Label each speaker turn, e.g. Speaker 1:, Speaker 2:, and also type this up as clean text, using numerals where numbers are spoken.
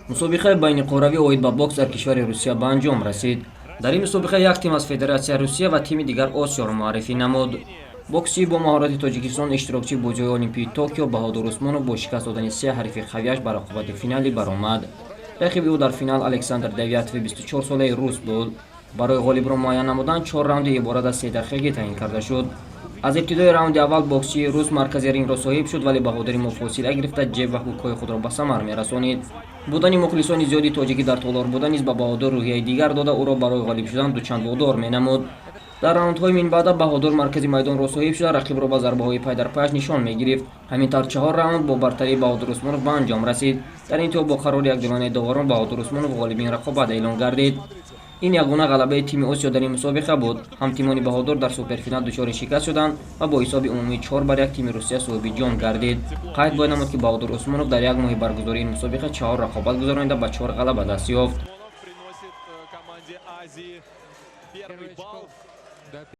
Speaker 1: мусобиқаи байниқоравӣ оид ба бокс дар кишвари русия ба анҷом расид. дар ин мусобиқа як тим аз федератсияи русия ва тими дигар осиёро муаррифӣ намуд. боксчии бо маҳорати тоҷикистон иштирокчии бозиҳои олимпии токио Баҳодур Усмонов бо шикаст додани 3 ҳарифи қавияш ба рақобати финалӣ баромад. рақиби ӯ дар финал Александр Девятови 24-солаи рус буд. барои ғолибро муайян намудан 4 раунди иборат аз 3 дақиқагӣ таъин карда шуд. аз ибтидои раунди аввал боксчии рус маркази рингро соҳиб шуд, вале баҳодури фосила гирифта ҷеб ва ҳукҳои худро ба самар мерасонид. будани мухлисони зиёди тоҷикӣ дар толор буда низ ба баҳодур рӯҳияи дигар дода ӯро барои ғолиб шудан дучанд водор менамуд. дар раундҳои минбаъда баҳодур маркази майдонро соҳиб шуда рақибро ба зарбаҳои пайдарпайаш нишон мегирифт. ҳамин тавр 4 раунд бо бартарии Баҳодур Усмонов ба анҷом расид. дар интиҳо бо қарори якдилонаи даворон Баҳодур Усмонов ғолиби ин рақобат эълон гардид. ин ягона ғалабаи тими осиё дар ин мусобиқа буд. ҳамтимони баҳодур дар суперфинал дучори шикаст шуданд ва бо ҳисоби умумии 4-1 тими русия соҳиби ҷом гардид. қайд бояд намуд ки Баҳодур Усмонов дар як моҳи баргузории ин мусобиқа 4 рақобат гузаронида ба 4 ғалаба даст ёфт.